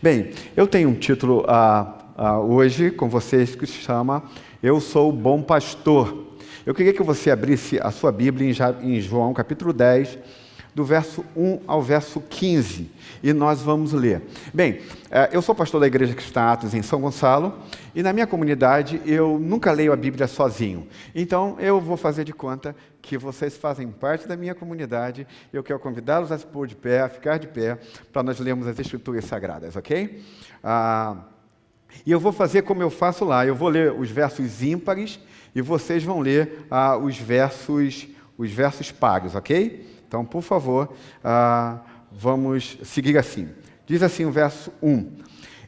Bem, eu tenho um título hoje com vocês que se chama Eu Sou o Bom Pastor. Eu queria que você abrisse a sua Bíblia em João capítulo 10, do verso 1 ao verso 15, e nós vamos ler. Bem, eu sou pastor da Igreja Cristã Atos em São Gonçalo, e na minha comunidade eu nunca leio a Bíblia sozinho. Então eu vou fazer de conta que vocês fazem parte da minha comunidade, e eu quero convidá-los a se pôr de pé, a ficar de pé, para nós lermos as Escrituras Sagradas, ok? E eu vou fazer como eu faço lá, eu vou ler os versos ímpares, e vocês vão ler os versos pares, ok? Então, por favor, vamos seguir assim. Diz assim o verso 1.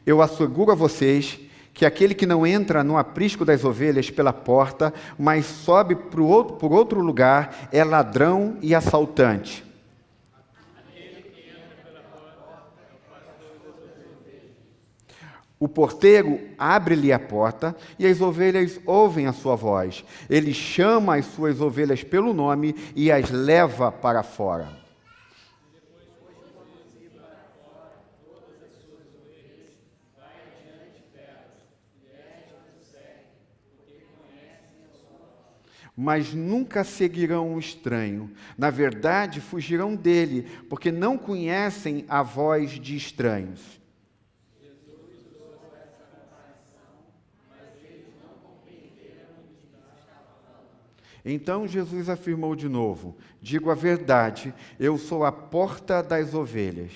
Eu asseguro a vocês que aquele que não entra no aprisco das ovelhas pela porta, mas sobe por outro lugar, é ladrão e assaltante. O porteiro abre-lhe a porta e as ovelhas ouvem a sua voz. Ele chama as suas ovelhas pelo nome e as leva para fora. Mas nunca seguirão o estranho. Na verdade, fugirão dele, porque não conhecem a voz de estranhos. Então Jesus afirmou de novo: digo a verdade, eu sou a porta das ovelhas.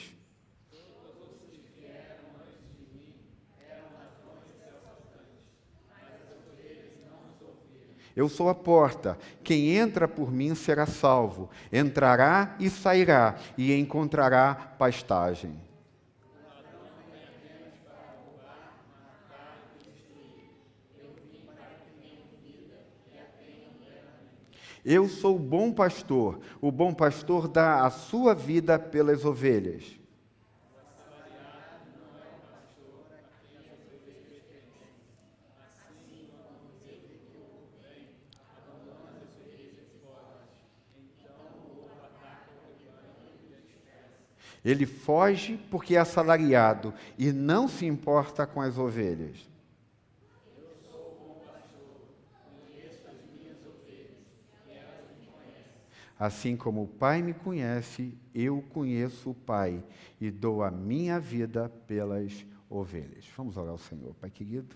Eu sou a porta, quem entra por mim será salvo, entrará e sairá, e encontrará pastagem. Eu sou o bom pastor dá a sua vida pelas ovelhas. Ele foge porque é assalariado e não se importa com as ovelhas. Assim como o Pai me conhece, eu conheço o Pai e dou a minha vida pelas ovelhas. Vamos orar ao Senhor. Pai querido,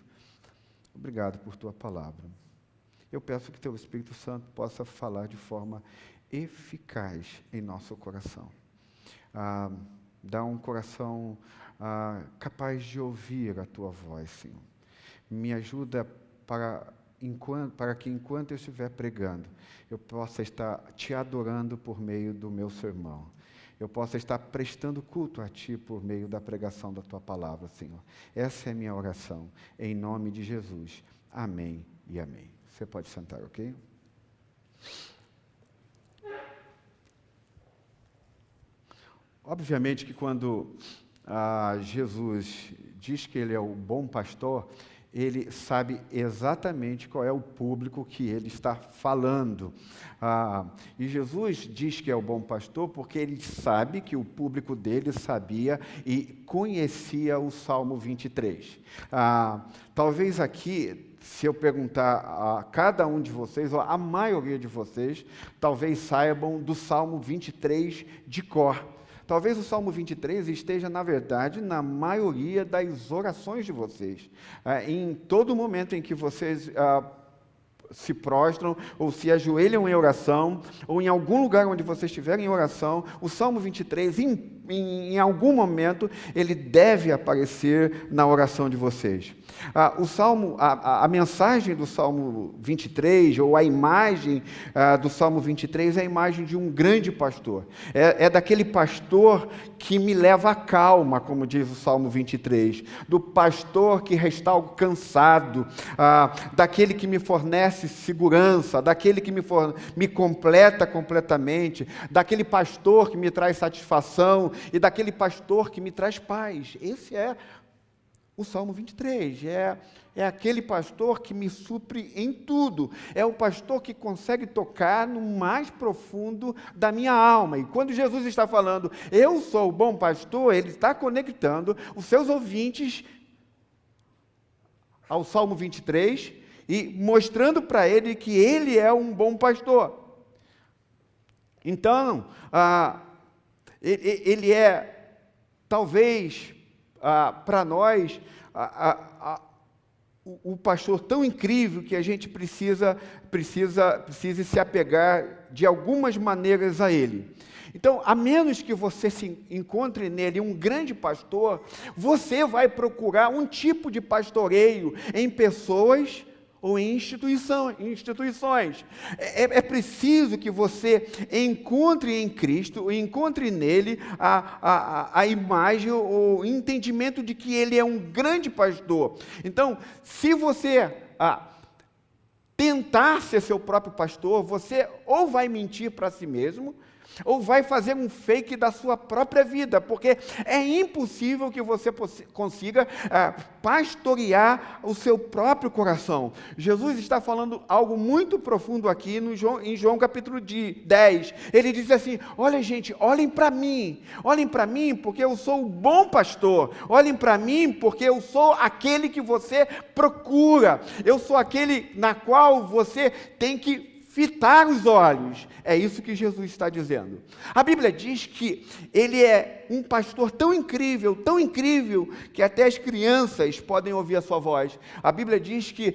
obrigado por Tua palavra. Eu peço que Teu Espírito Santo possa falar de forma eficaz em nosso coração. Dá um coração capaz de ouvir a Tua voz, Senhor. Me ajuda para que enquanto eu estiver pregando, eu possa estar Te adorando por meio do meu sermão. Eu possa estar prestando culto a Ti por meio da pregação da Tua palavra, Senhor. Essa é a minha oração, em nome de Jesus. Amém e amém. Você pode sentar, ok? Obviamente que quando Jesus diz que Ele é o bom pastor, Ele sabe exatamente qual é o público que Ele está falando. E Jesus diz que é o bom pastor porque Ele sabe que o público dele sabia e conhecia o Salmo 23. Talvez aqui, se eu perguntar a cada um de vocês, ou a maioria de vocês, talvez saibam do Salmo 23 de cor. Talvez o Salmo 23 esteja, na verdade, na maioria das orações de vocês. Em todo momento em que vocês se prostram ou se ajoelham em oração, ou em algum lugar onde vocês estiverem em oração, o Salmo 23, em algum momento, ele deve aparecer na oração de vocês. A mensagem do Salmo 23, ou a imagem do Salmo 23, é a imagem de um grande pastor. É daquele pastor que me leva à calma, como diz o Salmo 23, do pastor que restaura o cansado, daquele que me fornece segurança, daquele que me completa completamente, daquele pastor que me traz satisfação e daquele pastor que me traz paz. Esse é O Salmo 23 é aquele pastor que me supre em tudo. É o pastor que consegue tocar no mais profundo da minha alma. E quando Jesus está falando, eu sou o bom pastor, ele está conectando os seus ouvintes ao Salmo 23 e mostrando para ele que ele é um bom pastor. Então, ele é, talvez, para nós, o pastor tão incrível que a gente precisa se apegar de algumas maneiras a ele. Então, a menos que você se encontre nele um grande pastor, você vai procurar um tipo de pastoreio em pessoas ou em instituições. É preciso que você encontre em Cristo, encontre nele a imagem, o entendimento de que ele é um grande pastor. Então, se você tentar ser seu próprio pastor, você ou vai mentir para si mesmo, ou vai fazer um fake da sua própria vida, porque é impossível que você consiga pastorear o seu próprio coração. Jesus está falando algo muito profundo aqui em João capítulo 10. Ele diz assim, olha gente, olhem para mim porque eu sou o bom pastor, olhem para mim porque eu sou aquele que você procura, eu sou aquele na qual você tem que fitar os olhos. É isso que Jesus está dizendo. A Bíblia diz que ele é um pastor tão incrível, que até as crianças podem ouvir a sua voz. A Bíblia diz que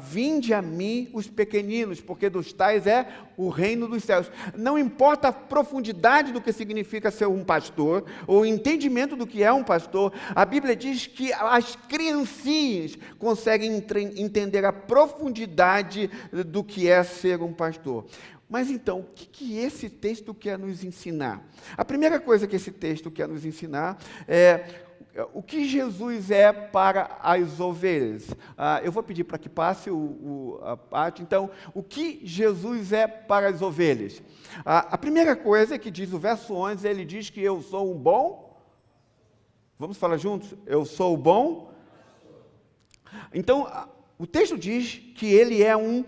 vinde a mim os pequeninos, porque dos tais é o reino dos céus. Não importa a profundidade do que significa ser um pastor, ou o entendimento do que é um pastor, a Bíblia diz que as criancinhas conseguem entender a profundidade do que é ser um pastor. Mas então, o que esse texto quer nos ensinar? A primeira coisa que esse texto quer nos ensinar é o que Jesus é para as ovelhas. Eu vou pedir para que passe a parte. Então, o que Jesus é para as ovelhas? A primeira coisa é que diz o verso 11, ele diz que eu sou um bom... Vamos falar juntos? Eu sou o bom... Então, o texto diz que ele é um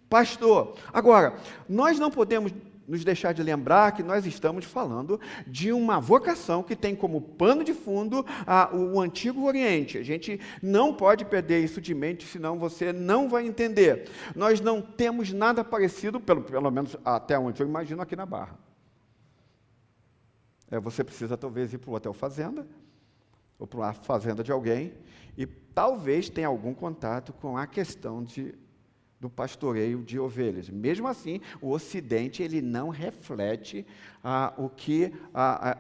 pastor. Agora, nós não podemos nos deixar de lembrar que nós estamos falando de uma vocação que tem como pano de fundo o Antigo Oriente. A gente não pode perder isso de mente, senão você não vai entender. Nós não temos nada parecido, pelo menos até onde eu imagino, aqui na Barra. Você precisa talvez ir para o Hotel Fazenda, ou para a fazenda de alguém, e talvez tenha algum contato com a questão do pastoreio de ovelhas. Mesmo assim, o Ocidente ele não reflete o que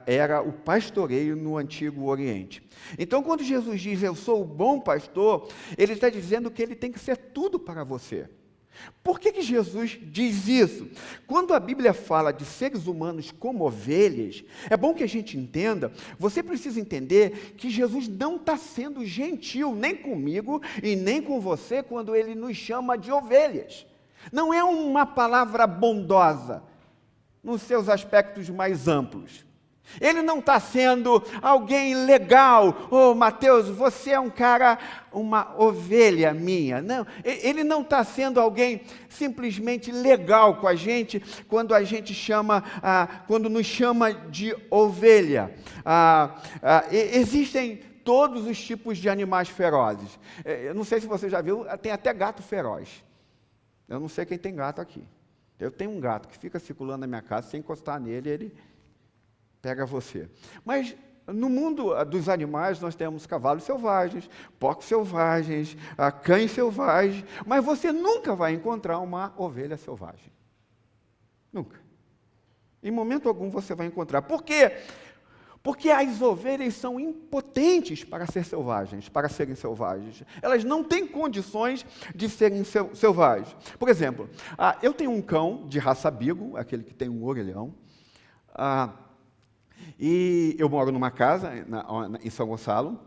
era o pastoreio no Antigo Oriente. Então, quando Jesus diz, eu sou o bom pastor, ele está dizendo que ele tem que ser tudo para você. Por que Jesus diz isso? Quando a Bíblia fala de seres humanos como ovelhas, é bom que a gente entenda, você precisa entender que Jesus não está sendo gentil nem comigo e nem com você quando ele nos chama de ovelhas. Não é uma palavra bondosa nos seus aspectos mais amplos. Ele não está sendo alguém legal. Mateus, você é um cara, uma ovelha minha. Não, ele não está sendo alguém simplesmente legal com a gente quando a gente quando nos chama de ovelha. Existem todos os tipos de animais ferozes. Eu não sei se você já viu, tem até gato feroz. Eu não sei quem tem gato aqui. Eu tenho um gato que fica circulando na minha casa, sem encostar nele, ele pega você. Mas no mundo dos animais nós temos cavalos selvagens, porcos selvagens, cães selvagens, mas você nunca vai encontrar uma ovelha selvagem. Nunca. Em momento algum você vai encontrar. Por quê? Porque as ovelhas são impotentes para serem selvagens. Elas não têm condições de serem selvagens. Por exemplo, eu tenho um cão de raça beagle, aquele que tem um orelhão, e eu moro numa casa em São Gonçalo,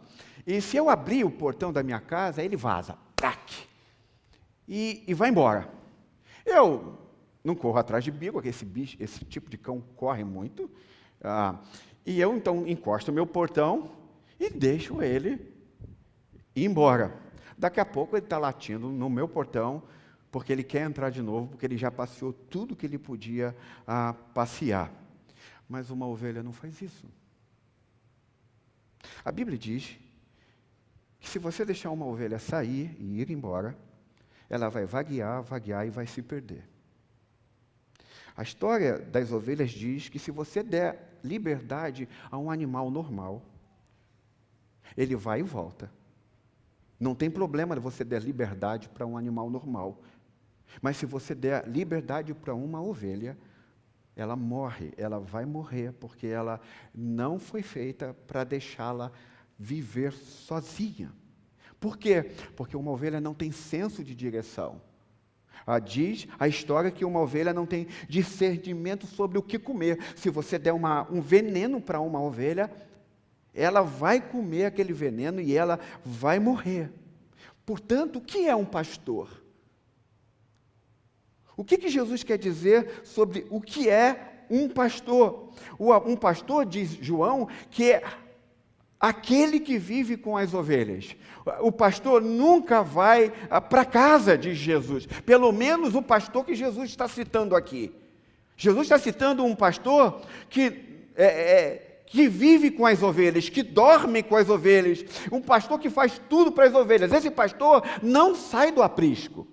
e se eu abrir o portão da minha casa, ele vaza, e vai embora. Eu não corro atrás de beagle, porque esse tipo de cão corre muito, e eu então encosto o meu portão e deixo ele ir embora. Daqui a pouco ele está latindo no meu portão, porque ele quer entrar de novo, porque ele já passeou tudo que ele podia passear. Mas uma ovelha não faz isso. A Bíblia diz que se você deixar uma ovelha sair e ir embora, ela vai vaguear, vaguear e vai se perder. A história das ovelhas diz que se você der liberdade a um animal normal, ele vai e volta. Não tem problema você der liberdade para um animal normal. Mas se você der liberdade para uma ovelha, ela morre, ela vai morrer, porque ela não foi feita para deixá-la viver sozinha. Por quê? Porque uma ovelha não tem senso de direção. Diz a história que uma ovelha não tem discernimento sobre o que comer. Se você der um veneno para uma ovelha, ela vai comer aquele veneno e ela vai morrer. Portanto, o que é um pastor? O que Jesus quer dizer sobre o que é um pastor? Um pastor, diz João, que é aquele que vive com as ovelhas. O pastor nunca vai para casa, diz Jesus. Pelo menos o pastor que Jesus está citando aqui. Jesus está citando um pastor que vive com as ovelhas, que dorme com as ovelhas. Um pastor que faz tudo para as ovelhas. Esse pastor não sai do aprisco.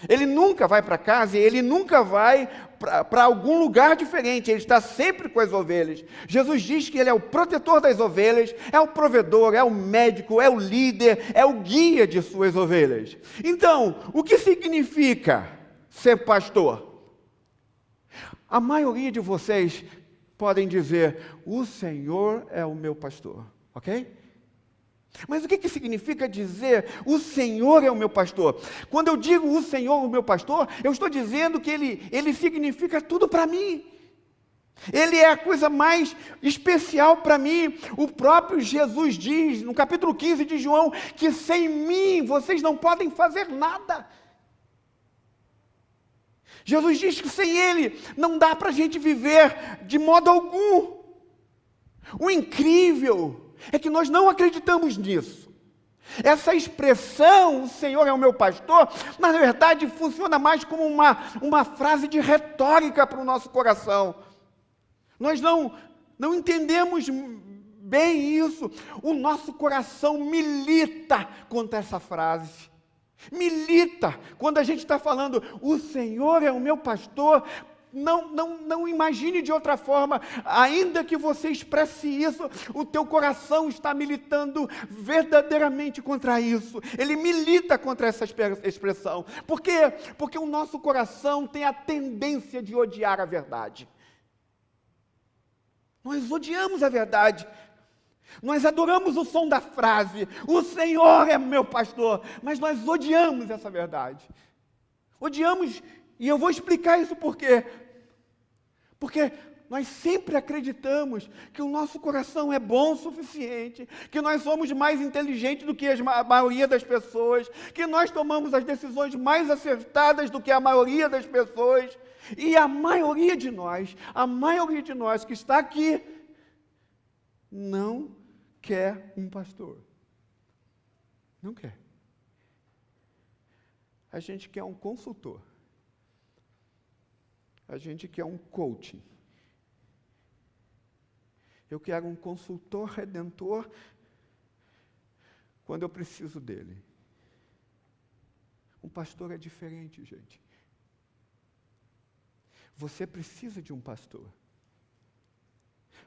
Ele nunca vai para casa e ele nunca vai para algum lugar diferente. Ele está sempre com as ovelhas. Jesus diz que ele é o protetor das ovelhas, é o provedor, é o médico, é o líder, é o guia de suas ovelhas. Então, o que significa ser pastor? A maioria de vocês podem dizer, o Senhor é o meu pastor, ok? Mas o que significa dizer, o Senhor é o meu pastor? Quando eu digo o Senhor é o meu pastor, eu estou dizendo que Ele significa tudo para mim. Ele é a coisa mais especial para mim. O próprio Jesus diz, no capítulo 15 de João, que sem mim vocês não podem fazer nada. Jesus diz que sem Ele não dá para a gente viver de modo algum. O incrível é que nós não acreditamos nisso. Essa expressão, o Senhor é o meu pastor, na verdade funciona mais como uma frase de retórica para o nosso coração. Nós não entendemos bem isso. O nosso coração milita contra essa frase. Milita. Quando a gente está falando, o Senhor é o meu pastor, não imagine de outra forma, ainda que você expresse isso, o teu coração está militando verdadeiramente contra isso. Ele milita contra essa expressão. Por quê? Porque o nosso coração tem a tendência de odiar a verdade. Nós odiamos a verdade. Nós adoramos o som da frase, o Senhor é meu pastor, mas nós odiamos essa verdade. Odiamos, e eu vou explicar isso por quê. Porque nós sempre acreditamos que o nosso coração é bom o suficiente, que nós somos mais inteligentes do que a maioria das pessoas, que nós tomamos as decisões mais acertadas do que a maioria das pessoas, e a maioria de nós que está aqui, não quer um pastor. Não quer. A gente quer um consultor. A gente quer um coaching. Eu quero um consultor redentor quando eu preciso dele. Um pastor é diferente, gente. Você precisa de um pastor.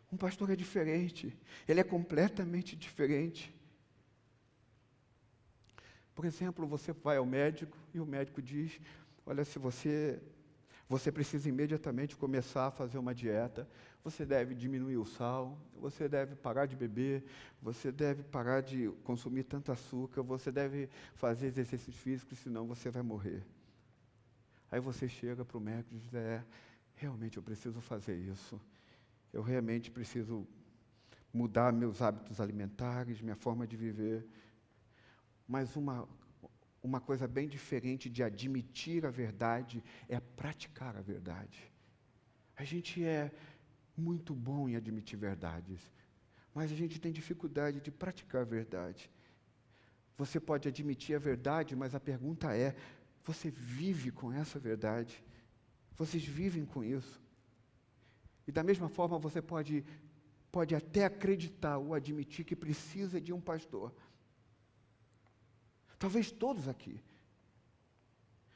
Um pastor é diferente. Ele é completamente diferente. Por exemplo, você vai ao médico e o médico diz, olha, se você precisa imediatamente começar a fazer uma dieta, você deve diminuir o sal, você deve parar de beber, você deve parar de consumir tanto açúcar, você deve fazer exercícios físicos, senão você vai morrer. Aí você chega para o médico e diz, realmente eu preciso fazer isso. Eu realmente preciso mudar meus hábitos alimentares, minha forma de viver. Mas uma coisa bem diferente de admitir a verdade é praticar a verdade. A gente é muito bom em admitir verdades, mas a gente tem dificuldade de praticar a verdade. Você pode admitir a verdade, mas a pergunta é, você vive com essa verdade? Vocês vivem com isso? E da mesma forma você pode até acreditar ou admitir que precisa de um pastor. Talvez todos aqui.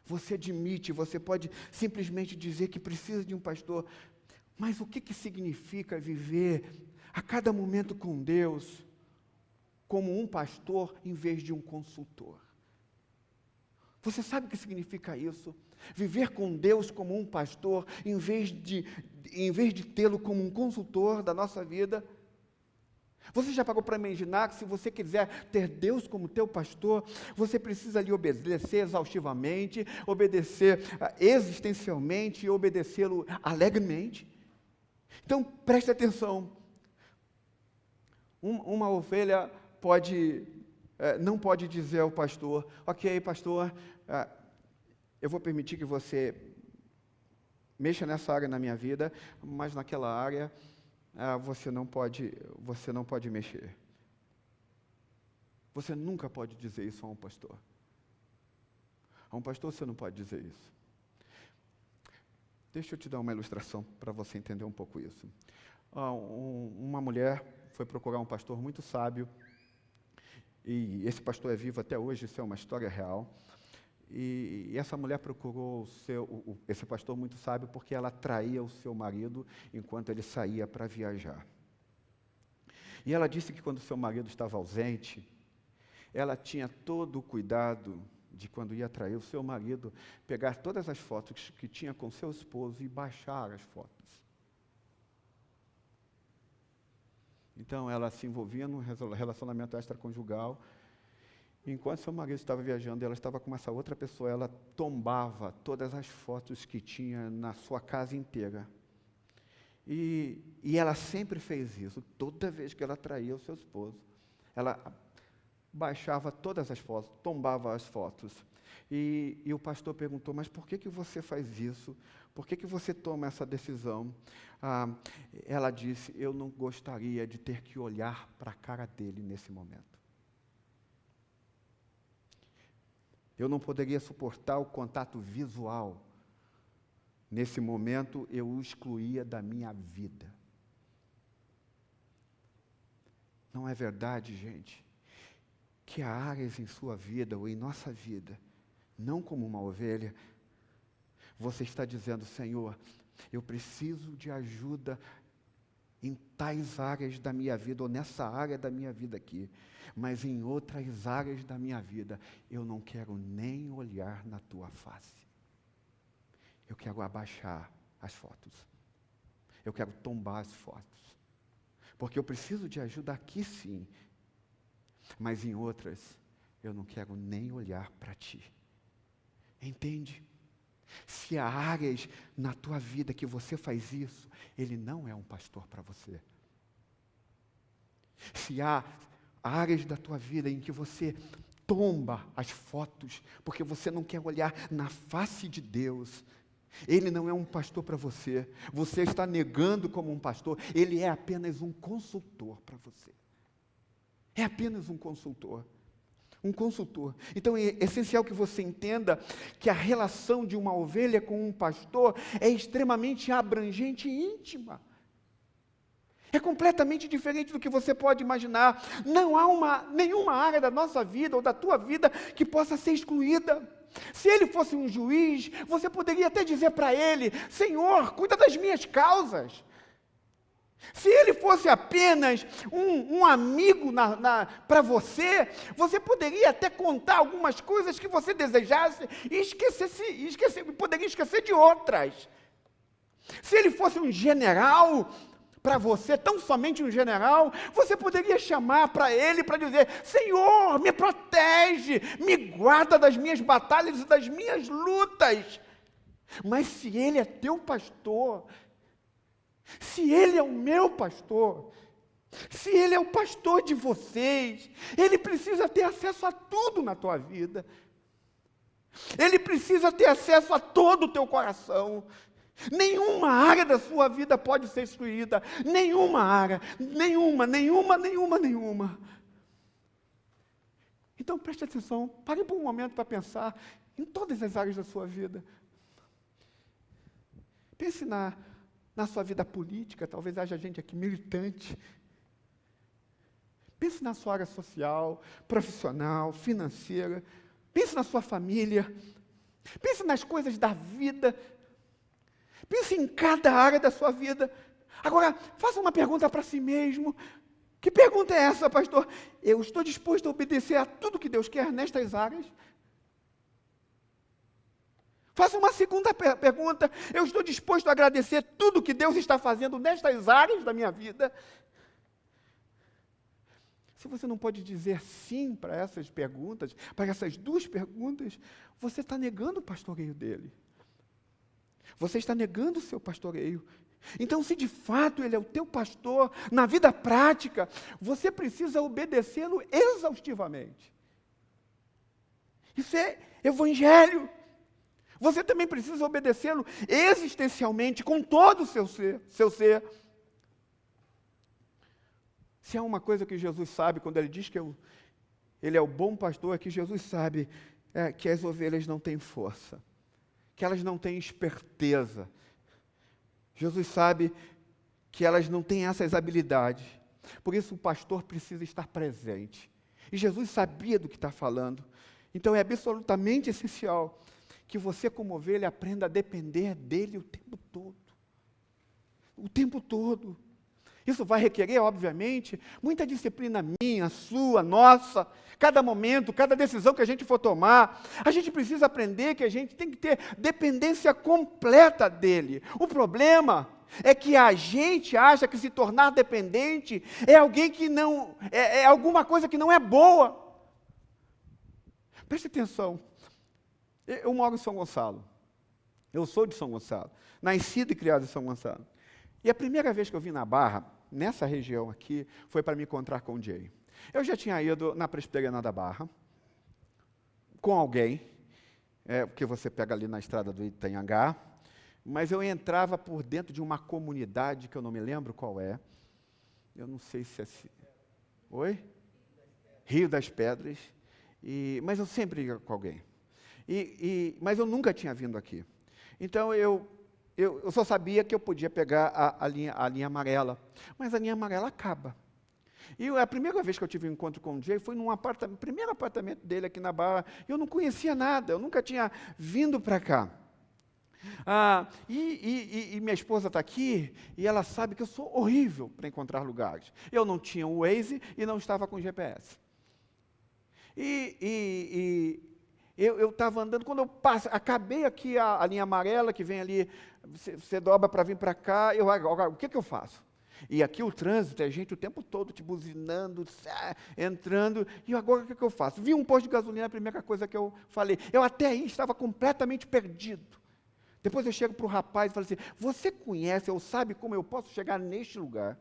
Você admite, você pode simplesmente dizer que precisa de um pastor, mas o que significa viver a cada momento com Deus como um pastor em vez de um consultor? Você sabe o que significa isso? Viver com Deus como um pastor, em vez de tê-lo como um consultor da nossa vida. Você já parou para imaginar que se você quiser ter Deus como teu pastor, você precisa lhe obedecer exaustivamente, obedecer existencialmente e obedecê-lo alegremente? Então, preste atenção. Uma ovelha não pode dizer ao pastor, ok, pastor, eu vou permitir que você mexa nessa área na minha vida, mas naquela área você não pode mexer. Você nunca pode dizer isso a um pastor. A um pastor você não pode dizer isso. Deixa eu te dar uma ilustração para você entender um pouco isso. Uma mulher foi procurar um pastor muito sábio, e esse pastor é vivo até hoje, isso é uma história real. E essa mulher procurou esse pastor muito sábio porque ela traía o seu marido enquanto ele saía para viajar. E ela disse que quando o seu marido estava ausente, ela tinha todo o cuidado de, quando ia trair o seu marido, pegar todas as fotos que tinha com seu esposo e baixar as fotos. Então, ela se envolvia num relacionamento extraconjugal. Enquanto seu marido estava viajando, ela estava com essa outra pessoa, ela tombava todas as fotos que tinha na sua casa inteira. E ela sempre fez isso, toda vez que ela traía o seu esposo. Ela baixava todas as fotos, tombava as fotos. E o pastor perguntou, mas por que você faz isso? Por que você toma essa decisão? Ela disse, eu não gostaria de ter que olhar para a cara dele nesse momento. Eu não poderia suportar o contato visual. Nesse momento, eu o excluía da minha vida. Não é verdade, gente, que há áreas em sua vida ou em nossa vida, não como uma ovelha, você está dizendo, Senhor, eu preciso de ajuda em tais áreas da minha vida, ou nessa área da minha vida aqui, mas em outras áreas da minha vida, eu não quero nem olhar na tua face. Eu quero abaixar as fotos. Eu quero tombar as fotos. Porque eu preciso de ajuda aqui sim, mas em outras, eu não quero nem olhar para ti. Entende? Se há áreas na tua vida que você faz isso, ele não é um pastor para você. Se há áreas da tua vida em que você tomba as fotos, porque você não quer olhar na face de Deus, ele não é um pastor para você. Você está negando como um pastor, ele é apenas um consultor para você. É apenas um consultor. Um consultor. Então é essencial que você entenda que a relação de uma ovelha com um pastor é extremamente abrangente e íntima. É completamente diferente do que você pode imaginar. Não há nenhuma área da nossa vida ou da tua vida que possa ser excluída. Se ele fosse um juiz, você poderia até dizer para ele, Senhor, cuida das minhas causas. Se ele fosse apenas um amigo para você, você poderia até contar algumas coisas que você desejasse e poderia esquecer de outras. Se ele fosse um general para você, tão somente um general, você poderia chamar para ele para dizer, Senhor, me protege, me guarda das minhas batalhas e das minhas lutas. Mas se ele é teu pastor, se ele é o meu pastor, se ele é o pastor de vocês, ele precisa ter acesso a tudo na tua vida. Ele precisa ter acesso a todo o teu coração. Nenhuma área da sua vida pode ser excluída. Nenhuma área. Nenhuma. Então preste atenção, pare por um momento para pensar em todas as áreas da sua vida. Pense na sua vida política, talvez haja gente aqui militante. Pense na sua área social, profissional, financeira. Pense na sua família. Pense nas coisas da vida. Pense em cada área da sua vida. Agora, faça uma pergunta para si mesmo. Que pergunta é essa, pastor? Eu estou disposto a obedecer a tudo que Deus quer nestas áreas? Faça uma segunda pergunta. Eu estou disposto a agradecer tudo que Deus está fazendo nestas áreas da minha vida? Se você não pode dizer sim para essas perguntas, para essas duas perguntas, você está negando o pastoreio dele. Você está negando o seu pastoreio. Então, se de fato ele é o teu pastor, na vida prática, você precisa obedecê-lo exaustivamente. Isso é evangelho. Você também precisa obedecê-lo existencialmente, com todo o seu ser. Se há uma coisa que Jesus sabe, quando ele diz que ele é o bom pastor, é que Jesus sabe que as ovelhas não têm força, que elas não têm esperteza. Jesus sabe que elas não têm essas habilidades. Por isso o pastor precisa estar presente. E Jesus sabia do que está falando. Então é absolutamente essencial que você, como ovelha, aprenda a depender dele o tempo todo. O tempo todo. Isso vai requerer, obviamente, muita disciplina minha, sua, nossa. Cada momento, cada decisão que a gente for tomar, a gente precisa aprender que a gente tem que ter dependência completa dele. O problema é que a gente acha que se tornar dependente é alguém que não, é alguma coisa que não é boa. Preste atenção. Eu moro em São Gonçalo. Eu sou de São Gonçalo. Nascido e criado em São Gonçalo. E a primeira vez que eu vim na Barra, nessa região aqui, foi para me encontrar com o Jay. Eu já tinha ido na Presbiteriana da Barra, com alguém, porque você pega ali na estrada do Itanhangá, mas eu entrava por dentro de uma comunidade, que eu não me lembro qual é, eu não sei se é... Oi? Rio das Pedras, mas eu sempre ia com alguém. Mas eu nunca tinha vindo aqui. Então eu só sabia que eu podia pegar a linha amarela, mas a linha amarela acaba. E a primeira vez que eu tive um encontro com o Jay foi no primeiro apartamento dele aqui na Barra. Eu não conhecia nada, eu nunca tinha vindo para cá. E minha esposa está aqui e ela sabe que eu sou horrível para encontrar lugares. Eu não tinha o Waze e não estava com GPS. Eu estava andando, quando eu acabei aqui a linha amarela, que vem ali, você dobra para vir para cá, agora, o que eu faço? E aqui o trânsito, é gente o tempo todo te buzinando, entrando, e agora o que eu faço? Vi um posto de gasolina, a primeira coisa que eu falei. Eu até aí estava completamente perdido. Depois eu chego para o rapaz e falo assim, você conhece ou sabe como eu posso chegar neste lugar?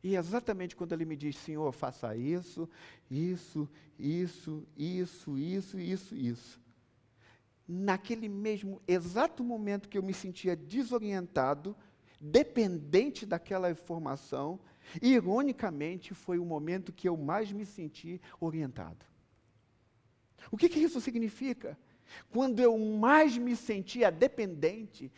E exatamente quando ele me diz, Senhor, faça isso. Naquele mesmo exato momento que eu me sentia desorientado, dependente daquela informação, ironicamente foi o momento que eu mais me senti orientado. O que isso significa? Quando eu mais me sentia dependente.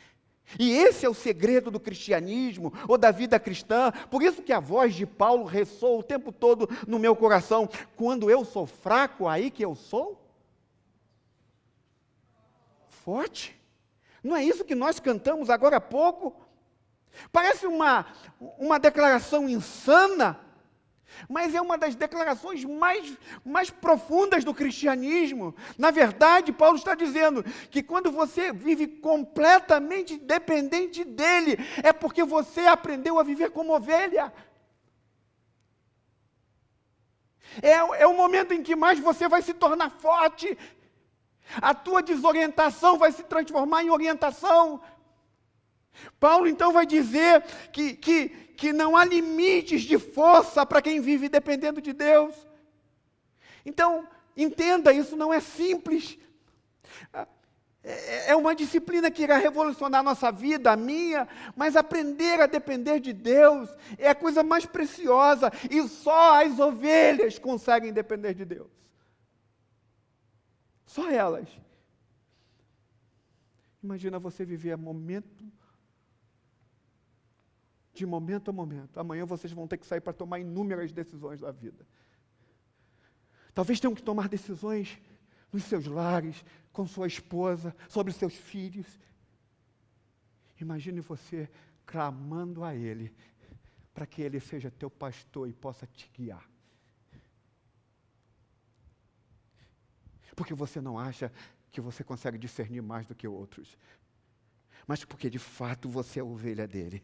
E esse é o segredo do cristianismo, ou da vida cristã, por isso que a voz de Paulo ressoa o tempo todo no meu coração. Quando eu sou fraco, aí que eu sou forte. Não é isso que nós cantamos agora há pouco? Parece uma declaração insana, mas é uma das declarações mais profundas do cristianismo. Na verdade, Paulo está dizendo que quando você vive completamente dependente dele, é porque você aprendeu a viver como ovelha. É o momento em que mais você vai se tornar forte. A tua desorientação vai se transformar em orientação. Paulo então vai dizer que não há limites de força para quem vive dependendo de Deus. Então, entenda, isso não é simples. É uma disciplina que irá revolucionar a nossa vida, a minha, mas aprender a depender de Deus é a coisa mais preciosa, e só as ovelhas conseguem depender de Deus. Só elas. Imagina você viver de momento a momento. Amanhã vocês vão ter que sair para tomar inúmeras decisões da vida. Talvez tenham que tomar decisões nos seus lares, com sua esposa, sobre seus filhos. Imagine você clamando a Ele, para que Ele seja teu pastor e possa te guiar. Porque você não acha que você consegue discernir mais do que outros, mas porque de fato você é ovelha dele.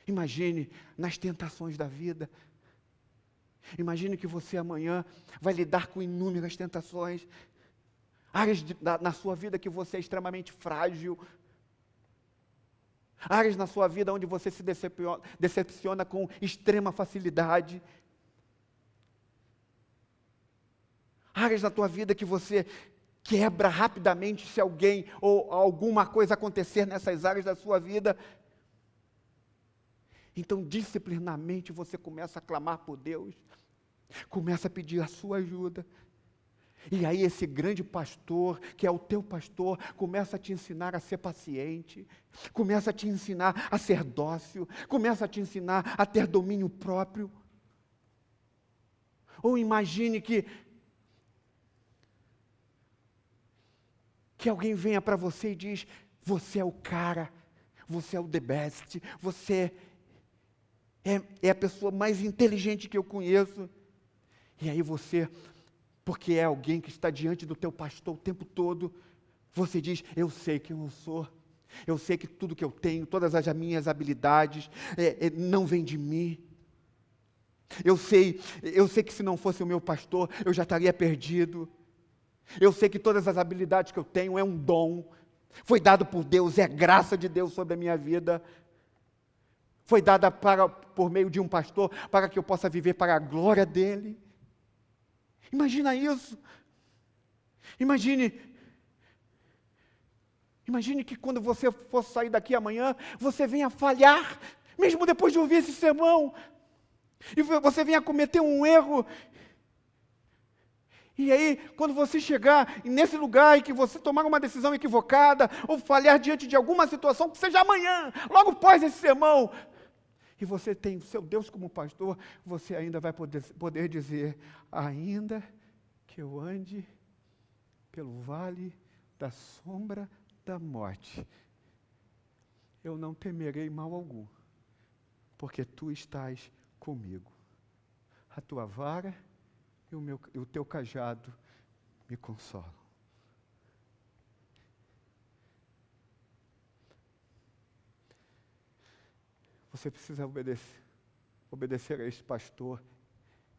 Imagine nas tentações da vida. Imagine que você amanhã vai lidar com inúmeras tentações, áreas na sua vida que você é extremamente frágil, áreas na sua vida onde você se decepciona com extrema facilidade, áreas na tua vida que você quebra rapidamente se alguém ou alguma coisa acontecer nessas áreas da sua vida. Então, disciplinarmente, você começa a clamar por Deus, começa a pedir a sua ajuda. E aí esse grande pastor, que é o teu pastor, começa a te ensinar a ser paciente, começa a te ensinar a ser dócil, começa a te ensinar a ter domínio próprio. Ou imagine que alguém venha para você e diz: você é o cara, você é o the best, você é a pessoa mais inteligente que eu conheço. E aí você, porque é alguém que está diante do teu pastor o tempo todo, você diz: eu sei quem eu sou, eu sei que tudo que eu tenho, todas as minhas habilidades, não vem de mim. Eu sei que se não fosse o meu pastor, eu já estaria perdido. Eu sei que todas as habilidades que eu tenho é um dom, foi dado por Deus, é graça de Deus sobre a minha vida. Foi dada por meio de um pastor, para que eu possa viver para a glória dele. Imagina isso. Imagine que quando você for sair daqui amanhã, você venha falhar, mesmo depois de ouvir esse sermão, e você venha cometer um erro. E aí, quando você chegar nesse lugar e que você tomar uma decisão equivocada, ou falhar diante de alguma situação, que seja amanhã, logo após esse sermão, e você tem o seu Deus como pastor, você ainda vai poder dizer: ainda que eu ande pelo vale da sombra da morte, eu não temerei mal algum, porque tu estás comigo. A tua vara e o teu cajado me consolam. Você precisa obedecer a esse pastor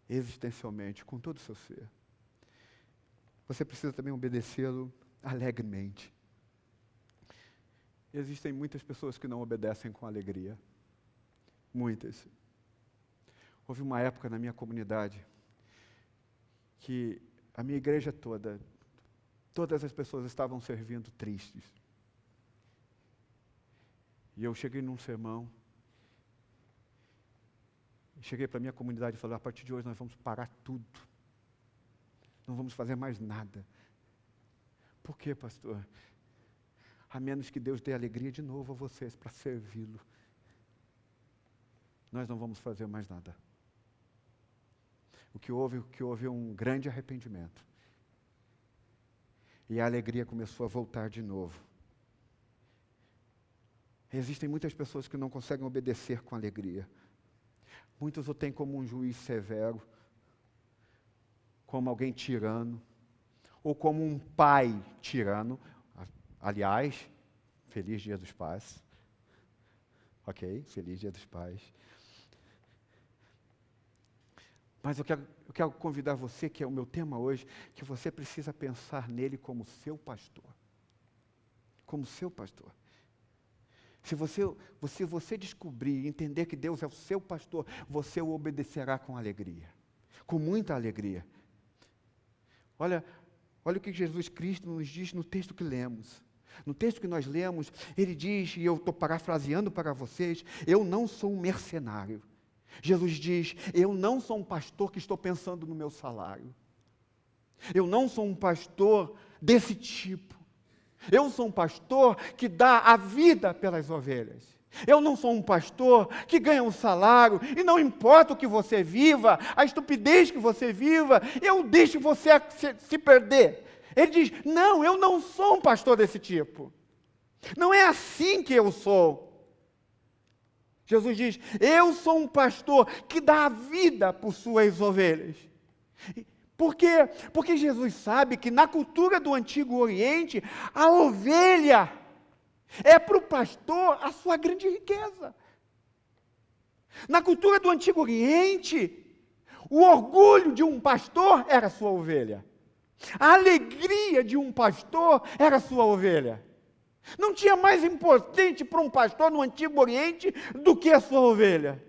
existencialmente, com todo o seu ser. Você precisa também obedecê-lo alegremente. Existem muitas pessoas que não obedecem com alegria. Muitas. Houve uma época na minha comunidade que a minha igreja todas as pessoas estavam servindo tristes. E eu cheguei num sermão, cheguei para a minha comunidade e falei: a partir de hoje nós vamos parar tudo. Não vamos fazer mais nada. Por quê, pastor? A menos que Deus dê alegria de novo a vocês para servi-lo, nós não vamos fazer mais nada. O que houve é um grande arrependimento. E a alegria começou a voltar de novo. Existem muitas pessoas que não conseguem obedecer com alegria. Muitos o têm como um juiz severo, como alguém tirano, ou como um pai tirano. Aliás, feliz Dia dos Pais. Ok? Feliz Dia dos Pais. Mas eu quero convidar você, que é o meu tema hoje, que você precisa pensar nele como seu pastor. Como seu pastor. Se você descobrir e entender que Deus é o seu pastor, você o obedecerá com alegria. Com muita alegria. Olha Olha o que Jesus Cristo nos diz no texto que lemos. No texto que nós lemos, ele diz, e eu estou parafraseando para vocês, eu não sou um mercenário. Jesus diz, eu não sou um pastor que estou pensando no meu salário. Eu não sou um pastor desse tipo. Eu sou um pastor que dá a vida pelas ovelhas. Eu não sou um pastor que ganha um salário e não importa o que você viva, a estupidez que você viva, eu deixo você se perder. Ele diz, não, eu não sou um pastor desse tipo. Não é assim que eu sou. Jesus diz, eu sou um pastor que dá a vida por suas ovelhas. Por quê? Porque Jesus sabe que na cultura do Antigo Oriente, a ovelha é para o pastor a sua grande riqueza. Na cultura do Antigo Oriente, o orgulho de um pastor era a sua ovelha. A alegria de um pastor era a sua ovelha. Não tinha mais importante para um pastor no Antigo Oriente do que a sua ovelha.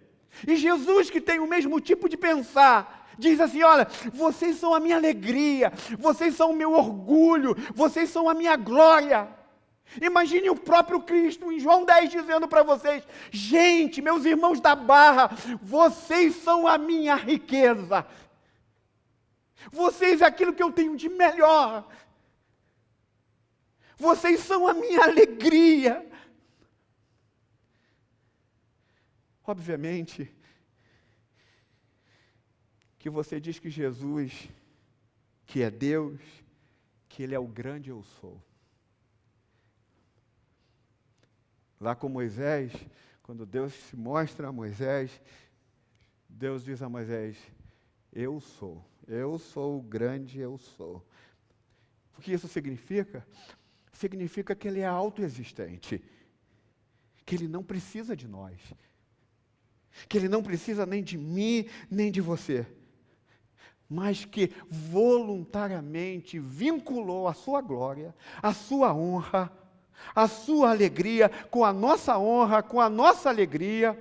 E Jesus, que tem o mesmo tipo de pensar, diz assim, olha, vocês são a minha alegria, vocês são o meu orgulho, vocês são a minha glória. Imagine o próprio Cristo em João 10 dizendo para vocês, gente, meus irmãos da Barra, vocês são a minha riqueza. Vocês é aquilo que eu tenho de melhor. Vocês são a minha alegria. Obviamente, que você diz que Jesus, que é Deus, que Ele é o grande eu sou. Lá com Moisés, quando Deus se mostra a Moisés, Deus diz a Moisés, eu sou o grande eu sou. O que isso significa? Significa que Ele é autoexistente, que Ele não precisa de nós, que Ele não precisa nem de mim, nem de você, mas que voluntariamente vinculou a sua glória, a sua honra, a sua alegria com a nossa honra, com a nossa alegria,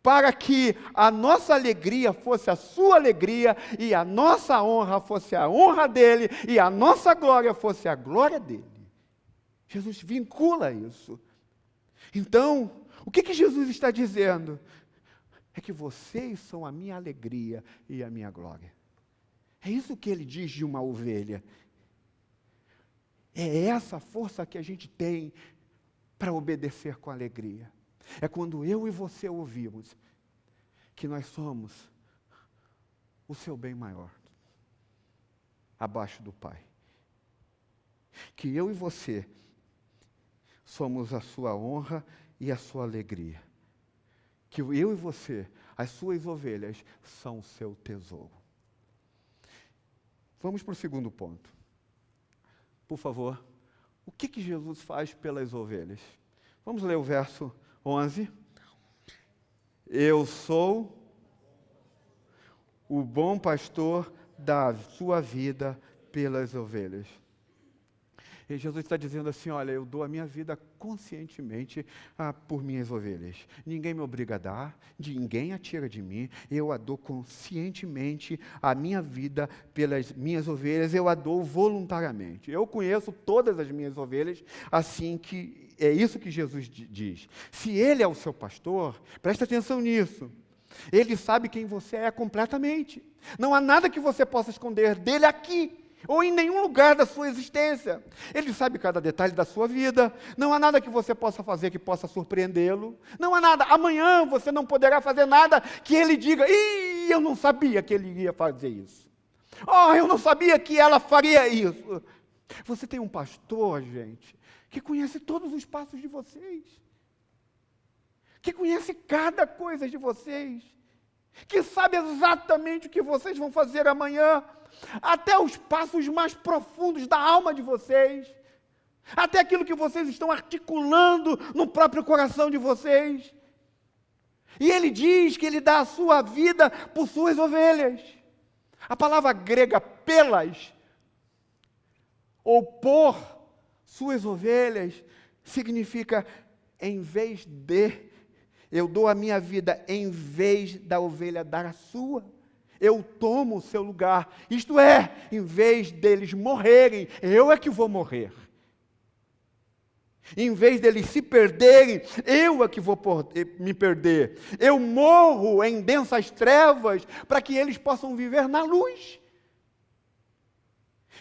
para que a nossa alegria fosse a sua alegria, e a nossa honra fosse a honra dele, e a nossa glória fosse a glória dele. Jesus vincula isso. Então, o que Jesus está dizendo? É que vocês são a minha alegria e a minha glória. É isso que ele diz de uma ovelha. É essa força que a gente tem para obedecer com alegria. É quando eu e você ouvimos que nós somos o seu bem maior, abaixo do Pai. Que eu e você somos a sua honra e a sua alegria. Que eu e você, as suas ovelhas, são o seu tesouro. Vamos para o segundo ponto. Por favor, o que Jesus faz pelas ovelhas? Vamos ler o verso 11. Eu sou o bom pastor da sua vida pelas ovelhas. E Jesus está dizendo assim, olha, eu dou a minha vida conscientemente por minhas ovelhas. Ninguém me obriga a dar, ninguém a tira de mim, eu a dou conscientemente a minha vida pelas minhas ovelhas, eu a dou voluntariamente. Eu conheço todas as minhas ovelhas, assim que é isso que Jesus diz. Se Ele é o seu pastor, presta atenção nisso. Ele sabe quem você é completamente. Não há nada que você possa esconder dele aqui, ou em nenhum lugar da sua existência. Ele sabe cada detalhe da sua vida. Não há nada que você possa fazer que possa surpreendê-lo. Não há nada. Amanhã você não poderá fazer nada que ele diga, ih, eu não sabia que ele ia fazer isso. Oh, eu não sabia que ela faria isso. Você tem um pastor, gente, que conhece todos os passos de vocês. Que conhece cada coisa de vocês. Que sabe exatamente o que vocês vão fazer amanhã. Até os passos mais profundos da alma de vocês, até aquilo que vocês estão articulando no próprio coração de vocês. E ele diz que ele dá a sua vida por suas ovelhas. A palavra grega pelas, ou por suas ovelhas, significa em vez de. Eu dou a minha vida em vez da ovelha dar a sua. Eu tomo o seu lugar. Isto é, em vez deles morrerem, eu é que vou morrer. Em vez deles se perderem, eu é que vou me perder. Eu morro em densas trevas para que eles possam viver na luz.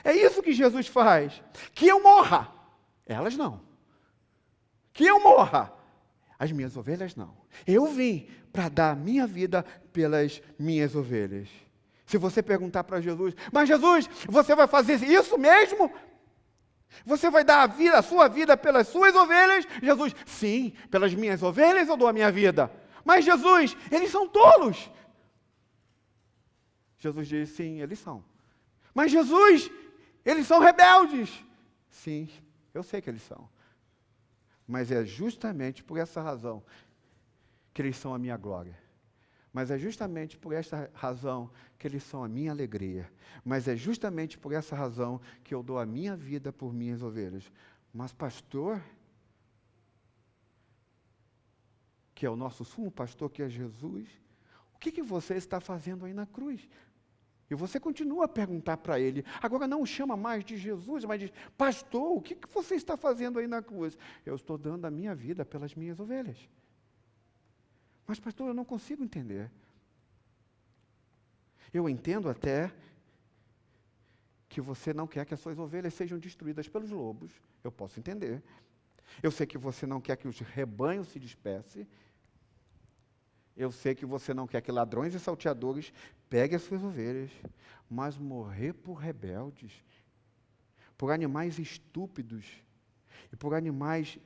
É isso que Jesus faz. Que eu morra, elas não. Que eu morra, as minhas ovelhas não. Eu vim para dar a minha vida pelas minhas ovelhas. Se você perguntar para Jesus, mas Jesus, você vai fazer isso mesmo? Você vai dar a sua vida pelas suas ovelhas? Jesus, sim, pelas minhas ovelhas eu dou a minha vida. Mas Jesus, eles são tolos. Jesus diz, sim, eles são. Mas Jesus, eles são rebeldes. Sim, eu sei que eles são. Mas é justamente por essa razão que eles são a minha glória. Mas é justamente por essa razão que eles são a minha alegria. Mas é justamente por essa razão que eu dou a minha vida por minhas ovelhas. Mas pastor, que é o nosso sumo pastor, que é Jesus, o que você está fazendo aí na cruz? E você continua a perguntar para ele. Agora não o chama mais de Jesus, mas diz, pastor, o que você está fazendo aí na cruz? Eu estou dando a minha vida pelas minhas ovelhas. Mas pastor, eu não consigo entender. Eu entendo até que você não quer que as suas ovelhas sejam destruídas pelos lobos. Eu posso entender. Eu sei que você não quer que os rebanhos se dispersem. Eu sei que você não quer que ladrões e salteadores peguem as suas ovelhas. Mas morrer por rebeldes, por animais estúpidos e por animais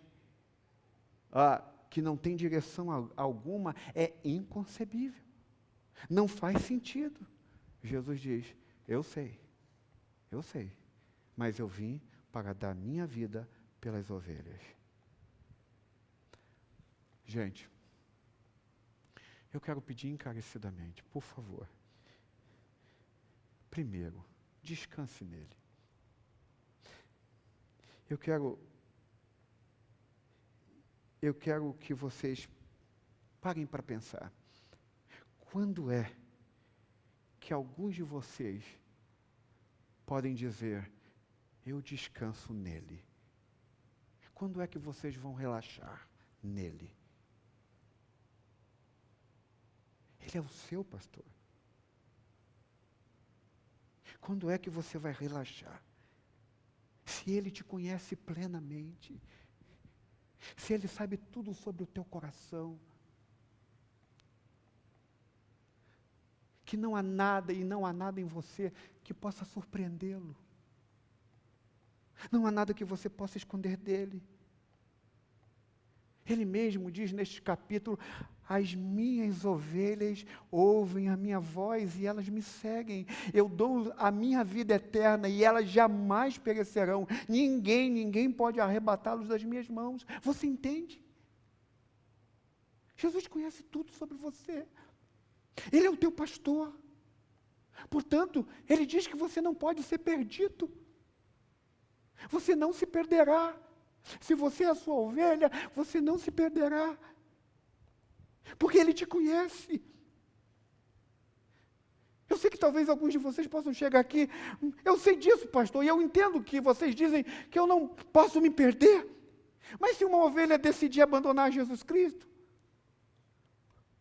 que não têm direção alguma, é inconcebível. Não faz sentido. Jesus diz, eu sei, mas eu vim para dar minha vida pelas ovelhas. Gente, eu quero pedir encarecidamente, por favor, primeiro, descanse nele. Eu quero que vocês parem para pensar. Quando é que alguns de vocês podem dizer, eu descanso nele? Quando é que vocês vão relaxar nele? Ele é o seu pastor. Quando é que você vai relaxar? Se ele te conhece plenamente, se ele sabe tudo sobre o teu coração, que não há nada e não há nada em você que possa surpreendê-lo. Não há nada que você possa esconder dele. Ele mesmo diz neste capítulo, as minhas ovelhas ouvem a minha voz e elas me seguem. Eu dou a minha vida eterna e elas jamais perecerão. Ninguém pode arrebatá-los das minhas mãos. Você entende? Jesus conhece tudo sobre você. Ele é o teu pastor. Portanto, ele diz que você não pode ser perdido. Você não se perderá. Se você é a sua ovelha, você não se perderá. Porque ele te conhece. Eu sei que talvez alguns de vocês possam chegar aqui, eu sei disso, pastor, e eu entendo que vocês dizem que eu não posso me perder. Mas se uma ovelha decidir abandonar Jesus Cristo,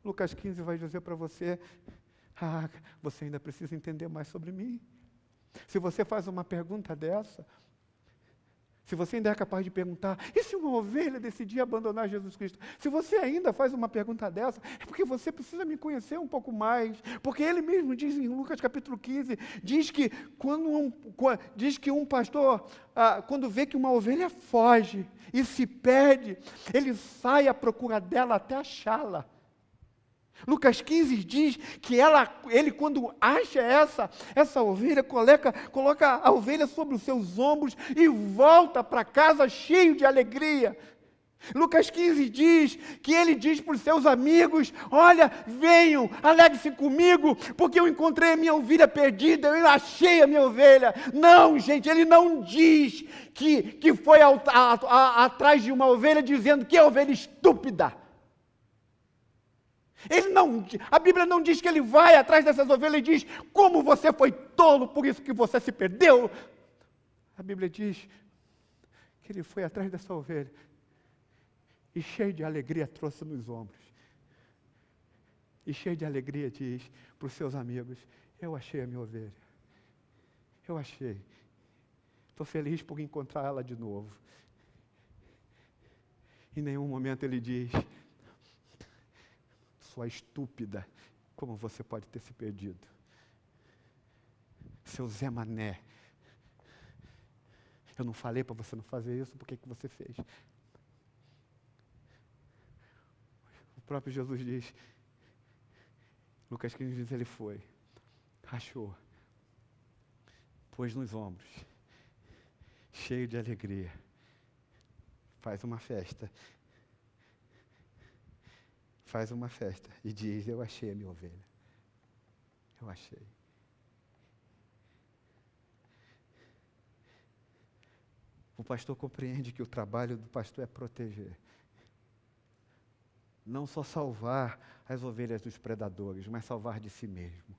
Lucas 15 vai dizer para você, você ainda precisa entender mais sobre mim. Se você faz uma pergunta dessa, se você ainda é capaz de perguntar, e se uma ovelha decidir abandonar Jesus Cristo? Se você ainda faz uma pergunta dessa, é porque você precisa me conhecer um pouco mais. Porque ele mesmo diz em Lucas capítulo 15, diz que um pastor, quando vê que uma ovelha foge e se perde, ele sai à procura dela até achá-la. Lucas 15 diz que ele quando acha essa ovelha, coloca a ovelha sobre os seus ombros e volta para casa cheio de alegria. Lucas 15 diz que ele diz para os seus amigos, olha, venham, alegrem-se comigo, porque eu encontrei a minha ovelha perdida, eu achei a minha ovelha. Não, gente, ele não diz que foi atrás de uma ovelha dizendo que é ovelha estúpida. A Bíblia não diz que ele vai atrás dessas ovelhas, ele diz, como você foi tolo, por isso que você se perdeu. A Bíblia diz que ele foi atrás dessa ovelha e cheio de alegria trouxe nos ombros. E cheio de alegria diz para os seus amigos, eu achei a minha ovelha. Eu achei. Estou feliz por encontrar ela de novo. Em nenhum momento ele diz, sua estúpida, como você pode ter se perdido? Seu Zé Mané. Eu não falei para você não fazer isso, por que você fez? O próprio Jesus diz, Lucas 15 diz, ele foi, achou, pôs nos ombros, cheio de alegria, faz uma festa e diz, eu achei a minha ovelha, eu achei. O pastor compreende que o trabalho do pastor é proteger. Não só salvar as ovelhas dos predadores, mas salvar de si mesmo.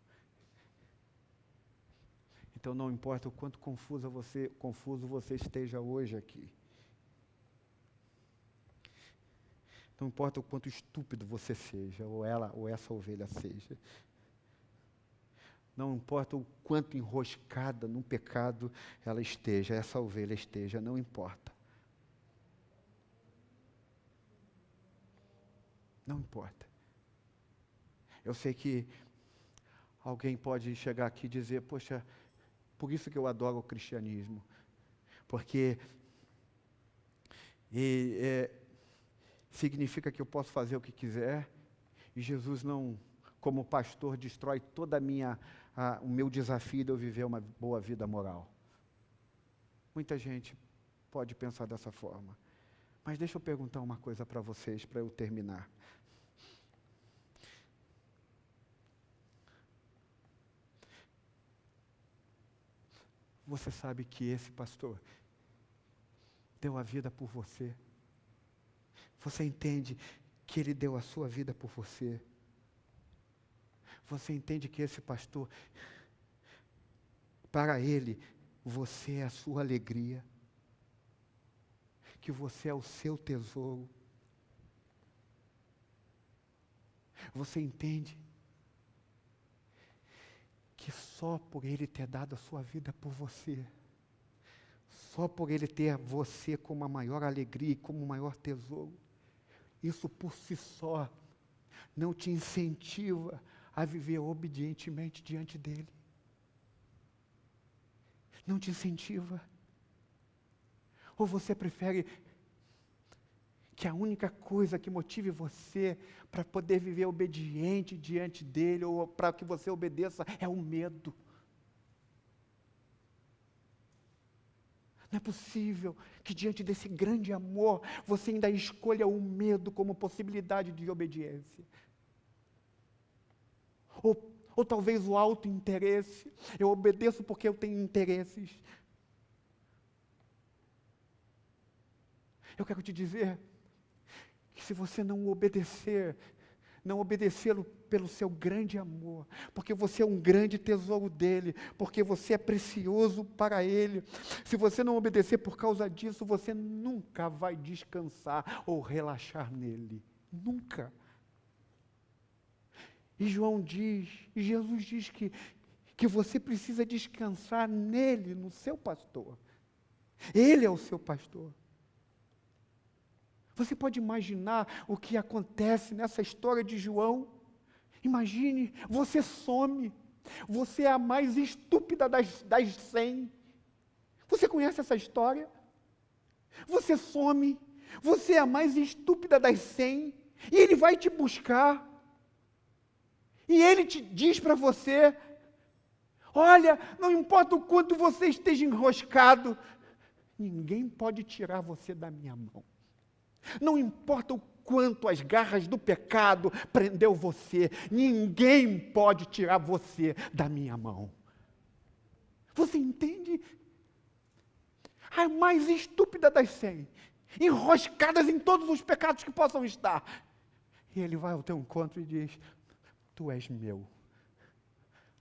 Então não importa o quanto confuso você esteja hoje aqui. Não importa o quanto estúpido você seja, ou essa ovelha seja. Não importa o quanto enroscada no pecado ela esteja, essa ovelha esteja, não importa. Não importa. Eu sei que alguém pode chegar aqui e dizer, poxa, por isso que eu adoro o cristianismo. Porque significa que eu posso fazer o que quiser, e Jesus não, como pastor, destrói toda o meu desafio de eu viver uma boa vida moral. Muita gente pode pensar dessa forma. Mas deixa eu perguntar uma coisa para vocês, para eu terminar. Você sabe que esse pastor deu a vida por você? Você entende que ele deu a sua vida por você? Você entende que esse pastor, para ele, você é a sua alegria? Que você é o seu tesouro? Você entende que só por ele ter dado a sua vida por você, só por ele ter você como a maior alegria e como o maior tesouro, isso por si só não te incentiva a viver obedientemente diante dele? Não te incentiva? Ou você prefere que a única coisa que motive você para poder viver obediente diante dele, ou para que você obedeça, é o medo? Não é possível que diante desse grande amor, você ainda escolha o medo como possibilidade de obediência. Ou talvez o auto-interesse. Eu obedeço porque eu tenho interesses. Eu quero te dizer que se você não obedecê-lo pelo seu grande amor, porque você é um grande tesouro dele, porque você é precioso para ele, se você não obedecer por causa disso, você nunca vai descansar ou relaxar nele. Nunca. E Jesus diz que você precisa descansar nele, no seu pastor. Ele é o seu pastor. Você pode imaginar o que acontece nessa história de João? Imagine, você some. Você é a mais estúpida das 100. Você conhece essa história? Você some. Você é a mais estúpida das 100. E ele vai te buscar. E ele te diz para você, olha, não importa o quanto você esteja enroscado, ninguém pode tirar você da minha mão. Não importa o quanto as garras do pecado prendeu você, ninguém pode tirar você da minha mão. Você entende? A mais estúpida das 100, enroscadas em todos os pecados que possam estar. E ele vai ao teu encontro e diz: tu és meu,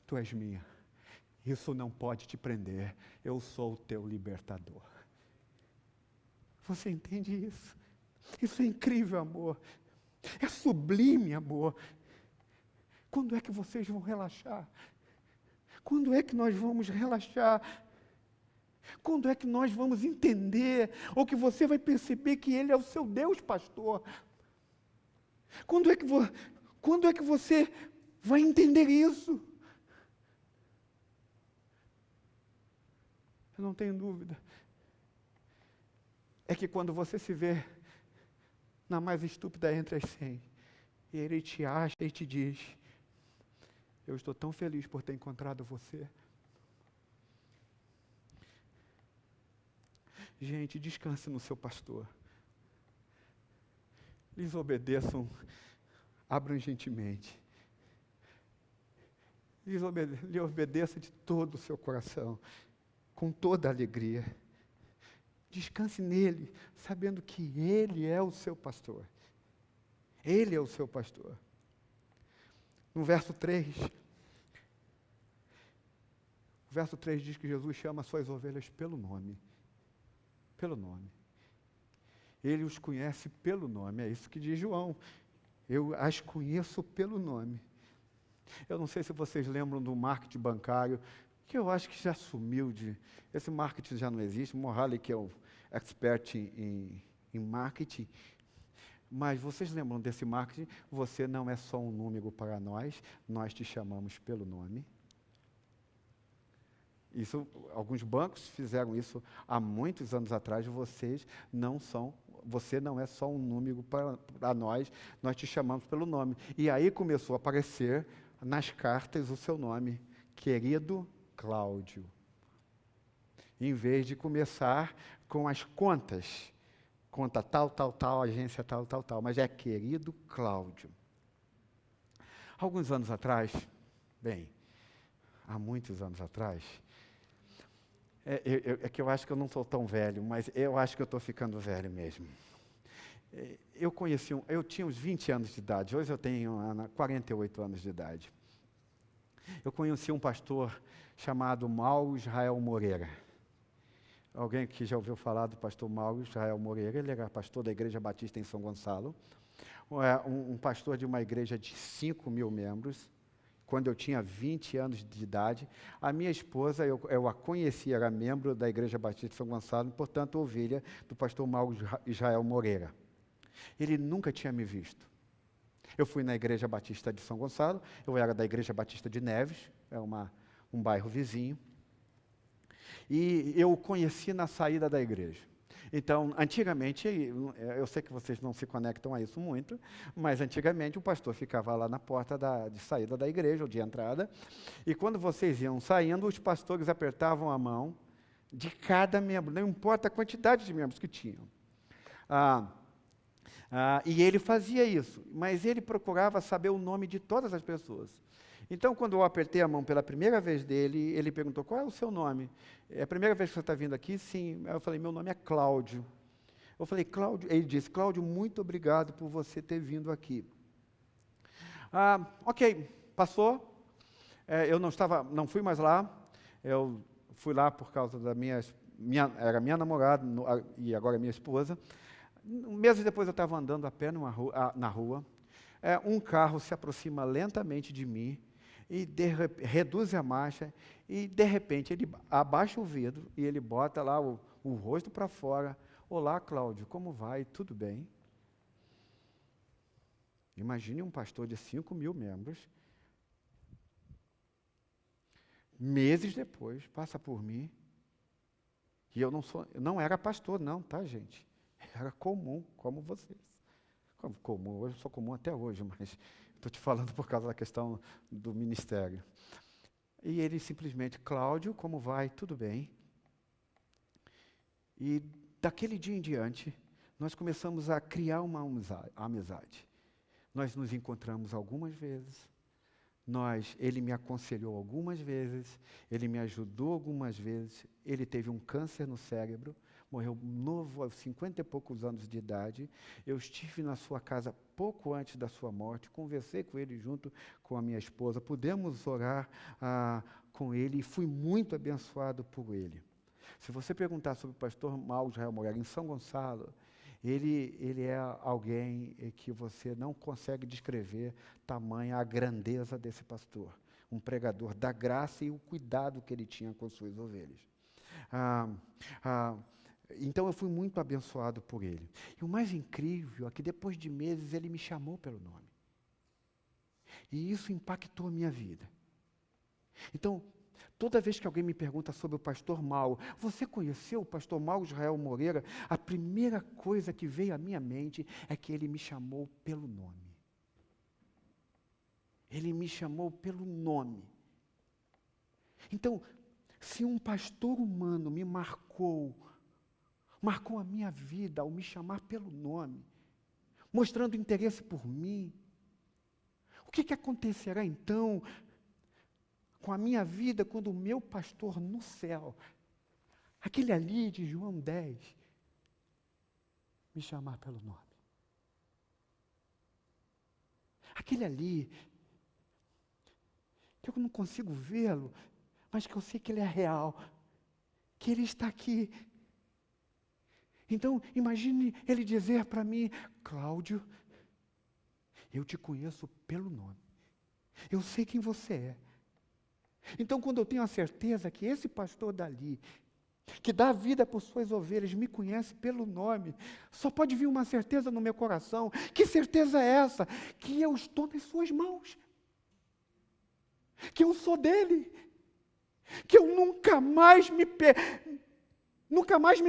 tu és minha. Isso não pode te prender, eu sou o teu libertador. Você entende isso? Isso é incrível, amor. É sublime, amor. Quando é que vocês vão relaxar? Quando é que nós vamos relaxar? Quando é que nós vamos entender, ou que você vai perceber que Ele é o seu Deus, pastor? Quando é que você vai entender isso? Eu não tenho dúvida. É que quando você se vê na mais estúpida entre as 100, e Ele te acha e te diz: eu estou tão feliz por ter encontrado você. Gente, descanse no seu pastor. Lhes obedeçam abrangentemente. Lhe obedeça de todo o seu coração, com toda a alegria. Descanse nele, sabendo que Ele é o seu pastor. Ele é o seu pastor. No verso 3, o verso 3 diz que Jesus chama as suas ovelhas pelo nome. Pelo nome. Ele os conhece pelo nome, é isso que diz João. Eu as conheço pelo nome. Eu não sei se vocês lembram do marketing bancário, que eu acho que já sumiu esse marketing já não existe. Morali, que é o expert em marketing. Mas vocês lembram desse marketing? Você não é só um número para nós te chamamos pelo nome. Isso, alguns bancos fizeram isso há muitos anos atrás. Você não é só um número para nós te chamamos pelo nome. E aí começou a aparecer nas cartas o seu nome, querido Cláudio. Em vez de começar com as contas, conta tal, agência tal, mas é querido Cláudio. Alguns anos atrás, há muitos anos atrás, é que eu acho que eu não sou tão velho, mas eu acho que eu estou ficando velho mesmo. Eu tinha uns 20 anos de idade, hoje eu tenho 48 anos de idade. Eu conheci um pastor chamado Mauro Israel Moreira. Alguém que já ouviu falar do pastor Mauro Israel Moreira? Ele era pastor da Igreja Batista em São Gonçalo. Um pastor de uma igreja de 5.000 membros. Quando eu tinha 20 anos de idade, a minha esposa, eu a conheci, era membro da Igreja Batista de São Gonçalo, portanto, ovelha do pastor Mauro Israel Moreira. Ele nunca tinha me visto. Eu fui na Igreja Batista de São Gonçalo, eu era da Igreja Batista de Neves, é um bairro vizinho, e eu o conheci na saída da igreja. Então, antigamente, eu sei que vocês não se conectam a isso muito, mas antigamente o pastor ficava lá na porta de saída da igreja, ou de entrada, e quando vocês iam saindo, os pastores apertavam a mão de cada membro, não importa a quantidade de membros que tinham. E ele fazia isso, mas ele procurava saber o nome de todas as pessoas. Então, quando eu apertei a mão pela primeira vez dele, ele perguntou: qual é o seu nome? É a primeira vez que você está vindo aqui? Sim. Eu falei: meu nome é Cláudio. Eu falei: Cláudio. Ele disse: Cláudio, muito obrigado por você ter vindo aqui. Ok, passou. Eu não fui mais lá. Eu fui lá por causa da era minha namorada e agora minha esposa. Meses depois eu estava andando a pé na rua. Um carro se aproxima lentamente de mim e reduz a marcha e, de repente, ele abaixa o vidro e ele bota lá o rosto para fora. Olá, Cláudio, como vai? Tudo bem? Imagine um pastor de 5.000 membros, meses depois, passa por mim, e eu não era pastor não, tá, gente? Era comum, como vocês. Comum, hoje eu sou comum até hoje, mas estou te falando por causa da questão do ministério. E ele simplesmente: Cláudio, como vai? Tudo bem? E daquele dia em diante, nós começamos a criar uma amizade. Nós nos encontramos algumas vezes, ele me aconselhou algumas vezes, ele me ajudou algumas vezes, ele teve um câncer no cérebro, morreu novo, aos 50 e poucos anos de idade. Eu estive na sua casa pouco antes da sua morte, conversei com ele junto com a minha esposa, pudemos orar com ele e fui muito abençoado por ele. Se você perguntar sobre o pastor Mauro Israel Moreira, em São Gonçalo, ele é alguém que você não consegue descrever tamanha a grandeza desse pastor. Um pregador da graça e o cuidado que ele tinha com suas ovelhas. Então eu fui muito abençoado por ele. E o mais incrível é que depois de meses ele me chamou pelo nome. E isso impactou a minha vida. Então, toda vez que alguém me pergunta sobre o pastor Mauro, você conheceu o pastor Mauro Israel Moreira? A primeira coisa que veio à minha mente é que ele me chamou pelo nome. Ele me chamou pelo nome. Então, se um pastor humano me marcou a minha vida ao me chamar pelo nome, mostrando interesse por mim, o que acontecerá então com a minha vida quando o meu pastor no céu, aquele ali de João 10, me chamar pelo nome? Aquele ali, que eu não consigo vê-lo, mas que eu sei que ele é real, que ele está aqui. Então, imagine ele dizer para mim: Cláudio, eu te conheço pelo nome. Eu sei quem você é. Então, quando eu tenho a certeza que esse pastor dali, que dá vida por suas ovelhas, me conhece pelo nome, só pode vir uma certeza no meu coração. Que certeza é essa? Que eu estou nas suas mãos. Que eu sou dele. Que eu nunca mais me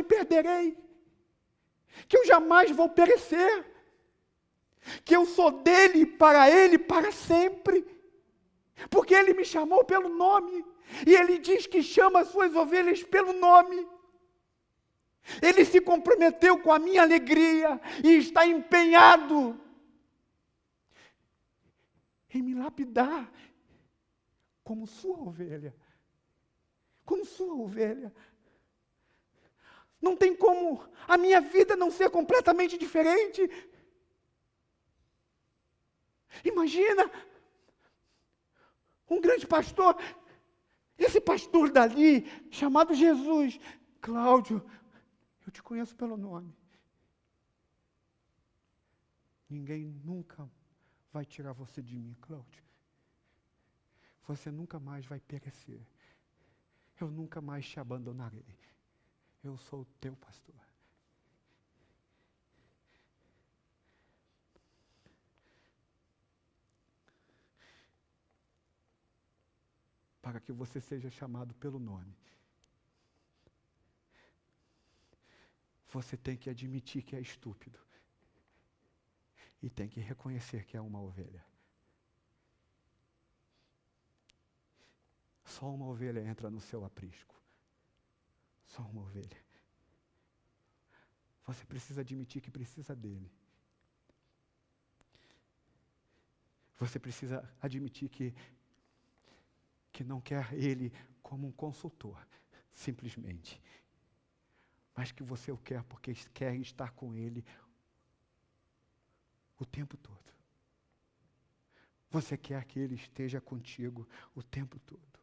perderei. Que eu jamais vou perecer. Que eu sou dele, para sempre. Porque ele me chamou pelo nome. E ele diz que chama as suas ovelhas pelo nome. Ele se comprometeu com a minha alegria e está empenhado em me lapidar como sua ovelha. Como sua ovelha. Não tem como a minha vida não ser completamente diferente. Imagina um grande pastor, esse pastor dali, chamado Jesus. Cláudio, eu te conheço pelo nome. Ninguém nunca vai tirar você de mim, Cláudio. Você nunca mais vai perecer. Eu nunca mais te abandonarei. Eu sou o teu pastor. Para que você seja chamado pelo nome, você tem que admitir que é estúpido. E tem que reconhecer que é uma ovelha. Só uma ovelha entra no seu aprisco. Só uma ovelha. Você precisa admitir que precisa dele. Você precisa admitir que não quer ele como um consultor, simplesmente. Mas que você o quer porque quer estar com ele o tempo todo. Você quer que ele esteja contigo o tempo todo.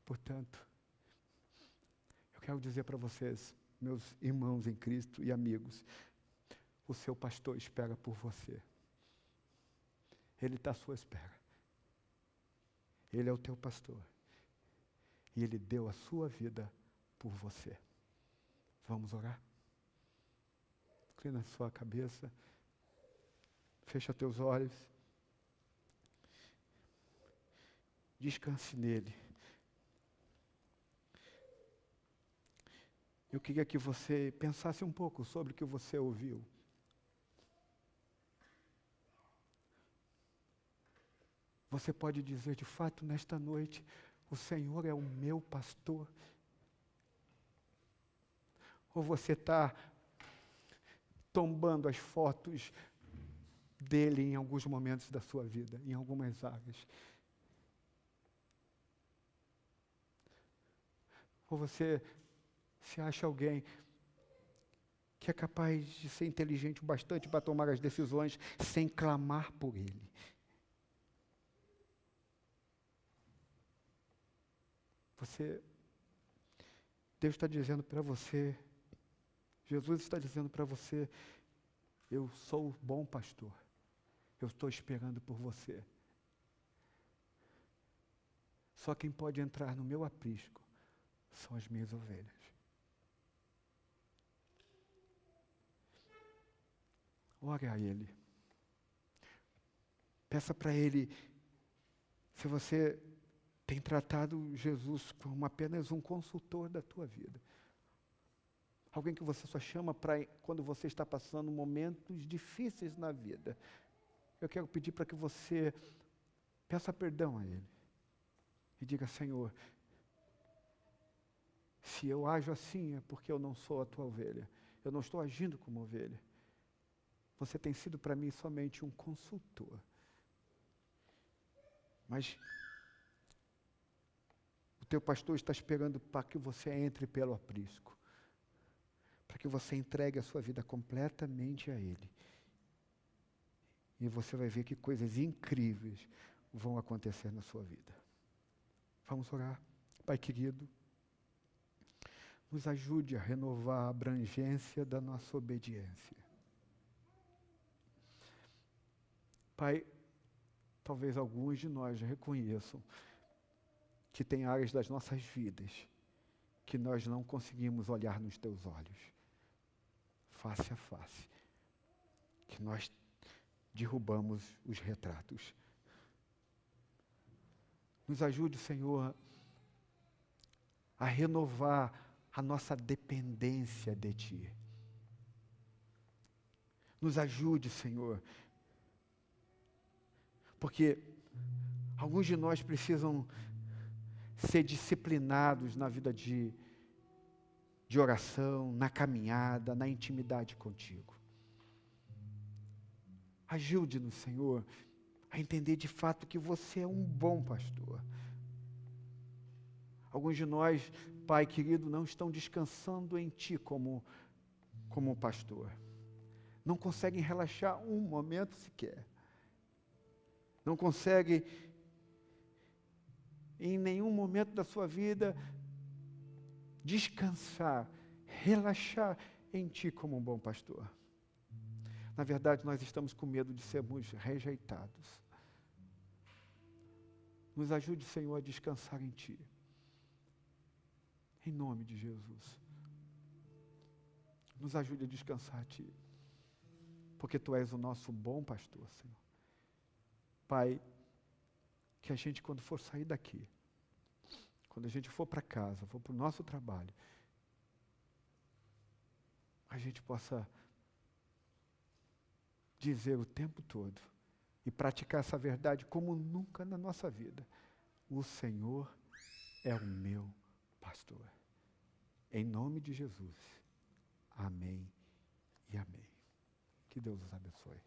Portanto, eu quero dizer para vocês, meus irmãos em Cristo e amigos, o seu pastor espera por você. Ele está à sua espera. Ele é o teu pastor. E ele deu a sua vida por você. Vamos orar? Inclina a sua cabeça. Fecha teus olhos. Descanse nele. Eu queria que você pensasse um pouco sobre o que você ouviu. Você pode dizer, de fato, nesta noite, o Senhor é o meu pastor. Ou você está tombando as fotos dele em alguns momentos da sua vida, em algumas áreas. Ou você Você acha alguém que é capaz de ser inteligente o bastante para tomar as decisões sem clamar por Ele. Deus está dizendo para você, Jesus está dizendo para você, eu sou o bom pastor, eu estou esperando por você. Só quem pode entrar no meu aprisco são as minhas ovelhas. Ore a Ele. Peça para Ele, se você tem tratado Jesus como apenas um consultor da tua vida. Alguém que você só chama para quando você está passando momentos difíceis na vida. Eu quero pedir para que você peça perdão a Ele. E diga, Senhor, se eu ajo assim é porque eu não sou a tua ovelha. Eu não estou agindo como ovelha. Você tem sido para mim somente um consultor. Mas o teu pastor está esperando para que você entre pelo aprisco. Para que você entregue a sua vida completamente a Ele. E você vai ver que coisas incríveis vão acontecer na sua vida. Vamos orar. Pai querido, nos ajude a renovar a abrangência da nossa obediência. Pai, talvez alguns de nós reconheçam que tem áreas das nossas vidas que nós não conseguimos olhar nos teus olhos, face a face, que nós derrubamos os retratos. Nos ajude, Senhor, a renovar a nossa dependência de Ti. Nos ajude, Senhor, porque alguns de nós precisam ser disciplinados na vida de oração, na caminhada, na intimidade contigo. Ajude-nos, Senhor, a entender de fato que você é um bom pastor. Alguns de nós, Pai querido, não estão descansando em Ti como pastor. Não conseguem relaxar um momento sequer. Não conseguem, em nenhum momento da sua vida, descansar, relaxar em Ti como um bom pastor. Na verdade, nós estamos com medo de sermos rejeitados. Nos ajude, Senhor, a descansar em Ti. Em nome de Jesus. Nos ajude a descansar em Ti. Porque Tu és o nosso bom pastor, Senhor. Pai, que a gente, quando for sair daqui, quando a gente for para casa, for para o nosso trabalho, a gente possa dizer o tempo todo e praticar essa verdade como nunca na nossa vida. O Senhor é o meu pastor. Em nome de Jesus. Amém e amém. Que Deus os abençoe.